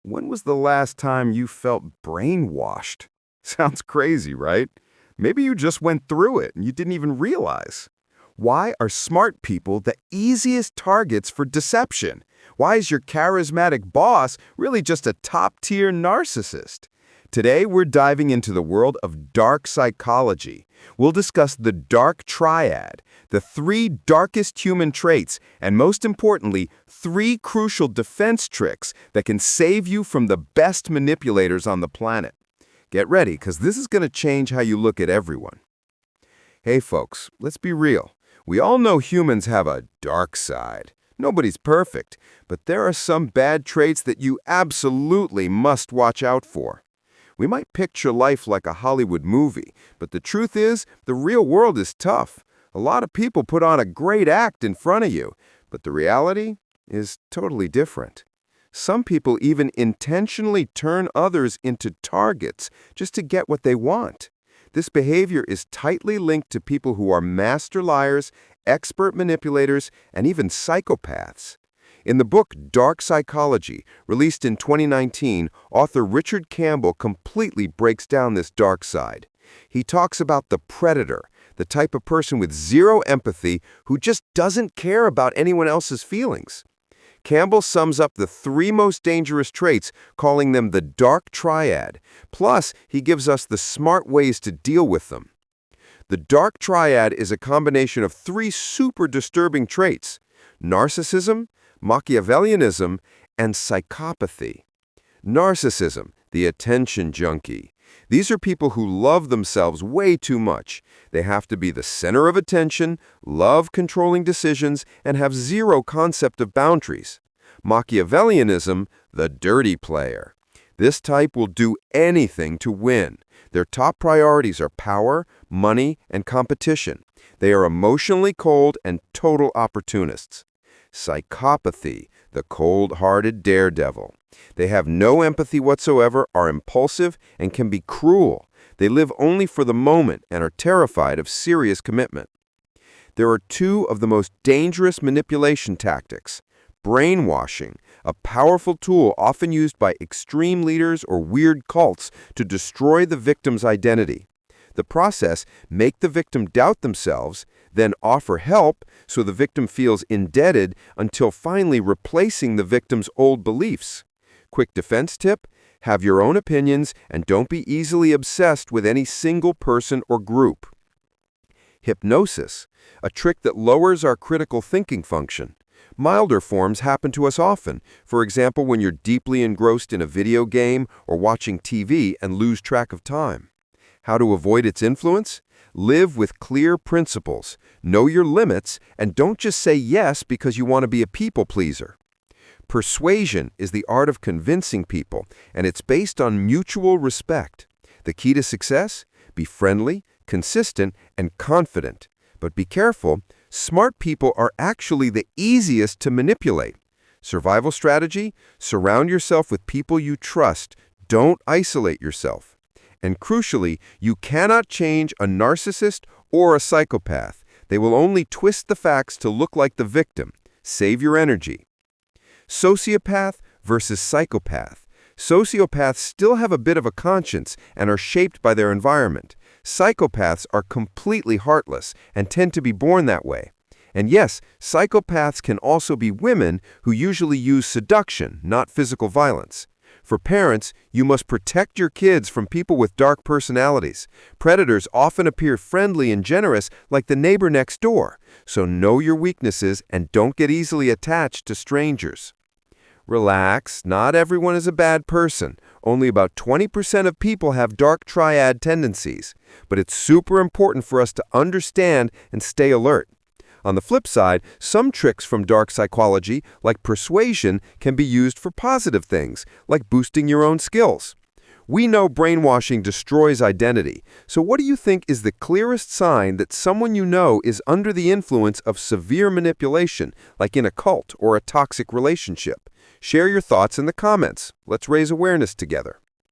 When was the last time you felt brainwashed? Sounds crazy, right? Maybe you just went through it and you didn't even realize. Why are smart people the easiest targets for deception? Why is your charismatic boss really just a top-tier narcissist? Today, we're diving into the world of dark psychology. We'll discuss the Dark Triad, the 3 darkest human traits, and most importantly, 3 crucial defense tricks that can save you from the best manipulators on the planet. Get ready, because this is going to change how you look at everyone. Hey folks, let's be real. We all know humans have a dark side. Nobody's perfect, but there are some bad traits that you absolutely must watch out for. We might picture life like a Hollywood movie, but the truth is, the real world is tough. A lot of people put on a great act in front of you, but the reality is totally different. Some people even intentionally turn others into targets just to get what they want. This behavior is tightly linked to people who are master liars, expert manipulators, and even psychopaths. In the book Dark Psychology, released in 2019, author Richard Campbell completely breaks down this dark side. He talks about the predator, the type of person with zero empathy who just doesn't care about anyone else's feelings. Campbell sums up the 3 most dangerous traits, calling them the Dark Triad. Plus, he gives us the smart ways to deal with them. The Dark Triad is a combination of 3 super disturbing traits: narcissism, Machiavellianism, and psychopathy. Narcissism, the attention junkie. These are people who love themselves way too much. They have to be the center of attention, love controlling decisions, and have zero concept of boundaries. Machiavellianism, the dirty player. This type will do anything to win. Their top priorities are power, money, and competition. They are emotionally cold and total opportunists. Psychopathy, the cold-hearted daredevil. They have no empathy whatsoever, are impulsive, and can be cruel. They live only for the moment and are terrified of serious commitment. There are 2 of the most dangerous manipulation tactics. Brainwashing, a powerful tool often used by extreme leaders or weird cults to destroy the victim's identity. The process: make the victim doubt themselves, then offer help so the victim feels indebted until finally replacing the victim's old beliefs. Quick defense tip: have your own opinions and don't be easily obsessed with any single person or group. Hypnosis, a trick that lowers our critical thinking function. Milder forms happen to us often, for example when you're deeply engrossed in a video game or watching TV and lose track of time. How to avoid its influence? Live with clear principles, know your limits, and don't just say yes because you want to be a people pleaser. Persuasion is the art of convincing people, and it's based on mutual respect. The key to success? Be friendly, consistent, and confident. But be careful, smart people are actually the easiest to manipulate. Survival strategy? Surround yourself with people you trust. Don't isolate yourself. And crucially, you cannot change a narcissist or a psychopath. They will only twist the facts to look like the victim. Save your energy. Sociopath versus psychopath. Sociopaths still have a bit of a conscience and are shaped by their environment. Psychopaths are completely heartless and tend to be born that way. And yes, psychopaths can also be women who usually use seduction, not physical violence. For parents, you must protect your kids from people with dark personalities. Predators often appear friendly and generous like the neighbor next door, so know your weaknesses and don't get easily attached to strangers. Relax, not everyone is a bad person. Only about 20% of people have dark triad tendencies, but it's super important for us to understand and stay alert. On the flip side, some tricks from dark psychology, like persuasion, can be used for positive things, like boosting your own skills. We know brainwashing destroys identity, so what do you think is the clearest sign that someone you know is under the influence of severe manipulation, like in a cult or a toxic relationship? Share your thoughts in the comments. Let's raise awareness together.